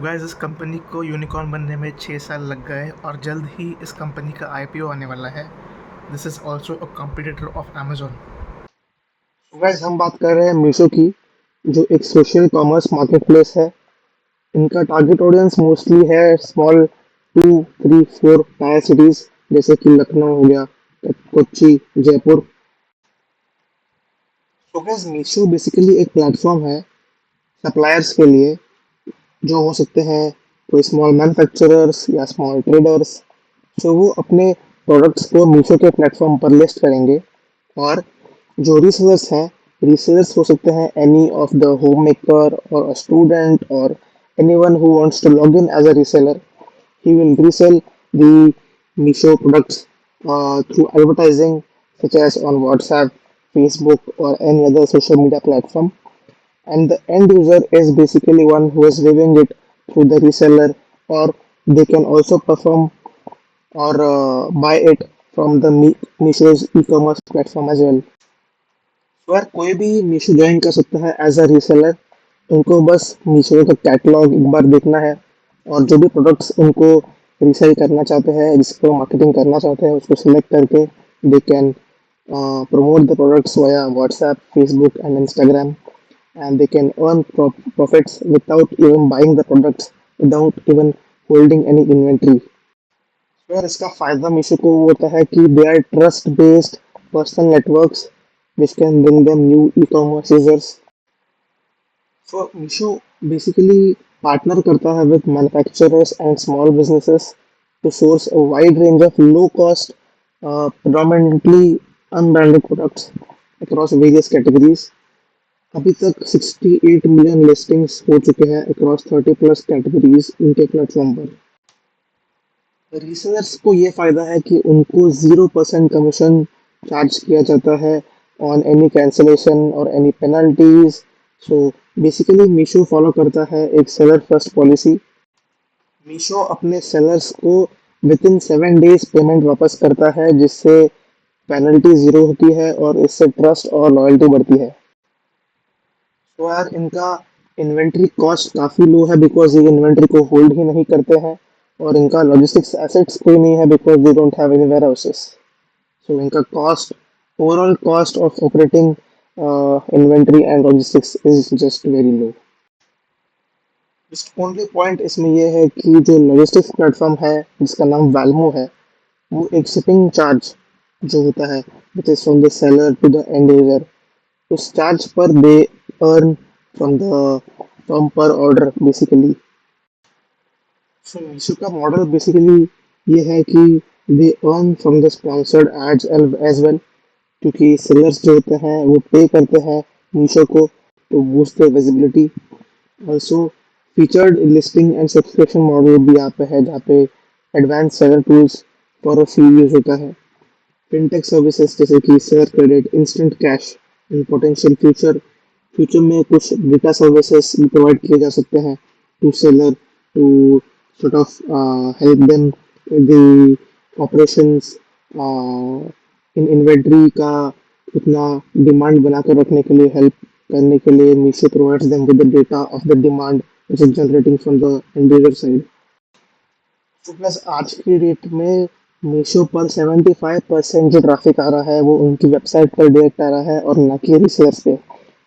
तो गाइस इस कंपनी को यूनिकॉर्न बनने में 6 साल लग गए और जल्द ही इस कंपनी का आईपीओ आने वाला है। This is also a competitor of Amazon. वैसे हम बात कर रहे हैं मीशो की, जो एक सोशल कॉमर्स मार्केट प्लेस है। इनका टारगेट ऑडियंस मोस्टली है स्मॉल 2, 3, 4 टायर सिटीज, जैसे कि लखनऊ हो गया, कोच्चि, जयपुर। तो गाइस मीशो बेसिकली एक प्लेटफॉर्म है सप्लायर्स के लिए, जो हो सकते हैं कोई स्मॉल मैन्युफैक्चरर्स या स्मॉल ट्रेडर्स। तो वो अपने प्रोडक्ट्स को मीशो के प्लेटफॉर्म पर लिस्ट करेंगे। और जो रीसेलर्स हैं, रीसेलर्स हो सकते हैं any of the home maker और अ स्टूडेंट और anyone who wants to log in as a reseller. He will resell the Misho products through advertising, such as on WhatsApp, Facebook, or any other social media platform. And the end user is basically one who is reviewing it through the reseller, or they can also perform or buy it from the Misho's e-commerce platform as well. तो यार कोई भी Meesho join कर सकता है as a reseller. उनको बस मीशो का कैटलॉग एक बार देखना है, और जो भी प्रोडक्ट्स उनको रीसेल करना चाहते हैं, जिसको मार्केटिंग करना चाहते हैं, उसको सिलेक्ट करके they can promote the products via WhatsApp, Facebook, and Instagram, and they can earn profits without even buying the products, without even holding any inventory. यार इसका फायदा मीशो को होता है कि they are trust based personal networks which can bring them new e-commerce users. So Misho basically partner करता है with manufacturers and small businesses to source a wide range of low cost, predominantly unbranded products across various categories. अभी तक 68 million listings हो चुके हैं across 30 plus categories उनके platform पर। Resellers को ये फायदा है कि उनको 0% कमीशन चार्ज किया जाता है ऑन एनी कैंसलेशन और any penalties. So basically Meesho follow करता है एक सेलर फर्स्ट पॉलिसी। मीशो अपने सेलर्स को विद इन 7 डेज पेमेंट वापस करता है, जिससे पेनल्टी जीरो होती है और इससे ट्रस्ट और लॉयल्टी बढ़ती है। तो यार इनका इन्वेंट्री कॉस्ट काफ़ी लो है, बिकॉज ये इन्वेंट्री को होल्ड ही नहीं करते हैं, और इनका लॉजिस्टिक्स एसेट्स कोई नहीं है, because they don't have any warehouses. So इनका cost, overall cost of operating inventory and logistics is just very low. Just only point इसमें यह है कि जो लॉजिस्टिक्स प्लेटफॉर्म है जिसका नाम वैल्मो है, वो एक शिपिंग चार्ज जो होता है which is from the seller to the end user, उस चार्ज पर they earn from the from per order basically. So Meesho का मॉडल बेसिकली ये है कि they earn from the sponsored ads as well, क्योंकि सेलर्स जो होते हैं वो पे करते हैं मीशो को to boost the visibility. Also featured listing and subscription model भी यहाँ पे है, जहाँ पे advance seller tools for a free use होता है। फिनटेक सर्विसेज जैसे कि share credit, instant cash, and potential future future में कुछ डेटा सर्विसेज भी प्रोवाइड किए जा सकते हैं to seller, to sort of help them in the operations, in inventory का उतना डिमांड बनाकर रखने के लिए हेल्प करने के लिए Meesho provides them with the data of the demand which is generating from the end user side. तो प्लस आज की डेट में मीशो पर 75% जो ट्रैफिक आ रहा है वो उनकी वेबसाइट पर डायरेक्ट आ रहा है, और ना कि रीसेलर्स पे।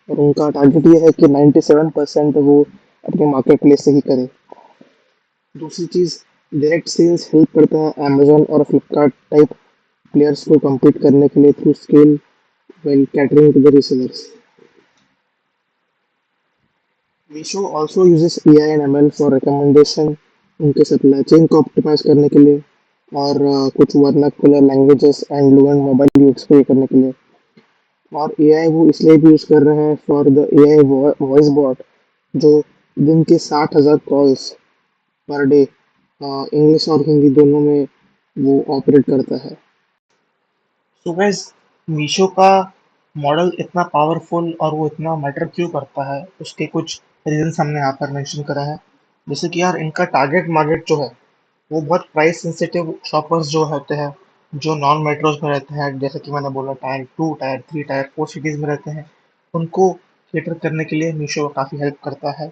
और उनका टारगेट ये है कि 97% वो अपने मार्केट प्लेस से ही करें। दूसरी चीज़, डायरेक्ट सेल्स हेल्प करता है अमेजोन और फ्लिपकार्ट टाइप प्लेयर्स को compete करने के लिए through scale while catering to the resellers. Meesho also uses AI and ML for recommendation, उनके सप्लाई चेन को ऑप्टिमाइज करने के लिए, और कुछ vernacular languages and fluent mobile use को करने के लिए। और एआई वो इसलिए भी यूज कर रहे हैं for the AI voice bot, जो दिन के 60,000 कॉल्स पर डे इंग्लिश और हिंदी दोनों में वो ऑपरेट करता है। तो गाइस मीशो का मॉडल इतना पावरफुल और वो इतना मैटर क्यों करता है, उसके कुछ रीजंस हमने यहाँ पर मेंशन करा है। जैसे कि यार इनका टारगेट मार्केट जो है वो बहुत प्राइस सेंसिटिव शॉपर्स जो होते हैं, जो नॉन मेट्रोज में रहते हैं, जैसे कि मैंने बोला टायर 2, टायर 3, टायर 4 सिटीज़ में रहते हैं, उनको कैटर करने के लिए मीशो काफ़ी हेल्प करता है।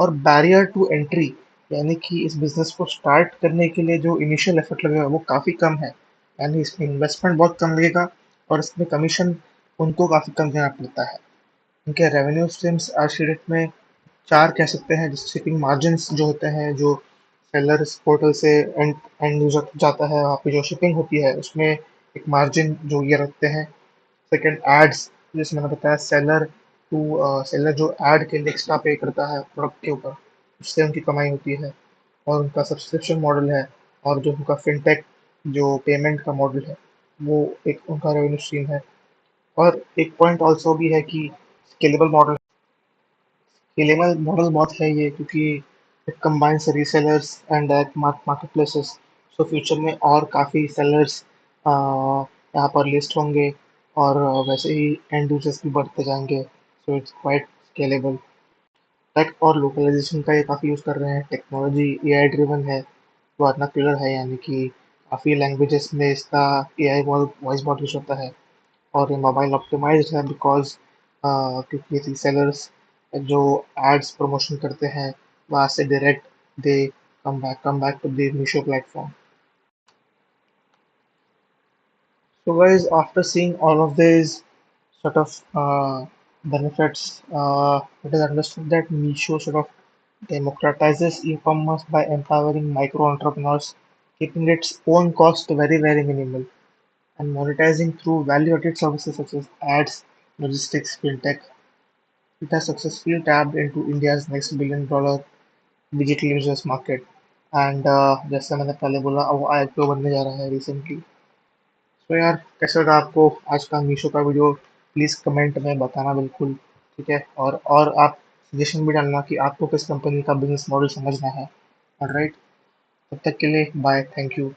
और बैरियर टू एंट्री, यानी कि इस बिजनेस को स्टार्ट करने के लिए जो इनिशियल एफर्ट लगेगा वो काफ़ी कम है, यानी इसमें इन्वेस्टमेंट बहुत कम लगेगा और इसमें कमीशन उनको काफ़ी कम देना पड़ता है। इनके रेवेन्यू स्ट्रीम्स आज की डेट में चार कह सकते हैं, जैसे शिपिंग मार्जिन्स जो होते हैं, जो सेलर्स पोर्टल से एंड एंड यूजर जाता है, वहाँ पे जो शिपिंग होती है उसमें एक मार्जिन जो ये रखते हैं। सेकंड एड्स, जैसे मैंने बताया सेलर जो ऐड के लिए एक्स्ट्रा पे करता है प्रोडक्ट के ऊपर, उससे उनकी कमाई होती है। और उनका सब्सक्रिप्शन मॉडल है, और जो उनका फिनटेक जो पेमेंट का मॉडल है, वो एक उनका रेवेन्यू स्ट्रीम है। और एक पॉइंट ऑल्सो भी है कि स्केलेबल मॉडल बहुत है ये, क्योंकि it combines resellers and direct market places. So future में और काफ़ी सेलर्स यहाँ पर लिस्ट होंगे, और वैसे ही एंड यूजर्स भी बढ़ते जाएंगे। So it's quite scalable. Tech और लोकलाइजेशन का ये काफ़ी यूज़ कर रहे हैं, टेक्नोलॉजी एआई ड्रिवन है, वर्नाक्यूलर है, यानी कि काफ़ी लैंग्वेजेस में इसका एआई वॉइस बहुत यूज़ होता है। और ये मोबाइल ऑप्टिमाइज्ड है, बिकॉज क्योंकि रीसेलर्स जो एड्स प्रमोशन करते हैं, वहाँ से direct they come back to the Meesho platform. So guys, after seeing all of these sort of benefits, it is understood that Meesho sort of democratizes e-commerce by empowering micro entrepreneurs, keeping its own cost very, very minimal, and monetizing through value-added services such as ads, logistics, fintech. It has successfully tapped into India's next $1 billion digital users market. And जैसे मैंने पहले बोला, वो IPO बनने जा रहा है recently. तो यार, कैसा लगा आपको आज का मीशो का वीडियो? प्लीज़ कमेंट में बताना बिल्कुल, ठीक है? और आप सजेशन भी डालना कि आपको किस कंपनी का बिजनेस मॉडल समझना है। ऑलराइट, तब तक के लिए बाय, थैंक यू।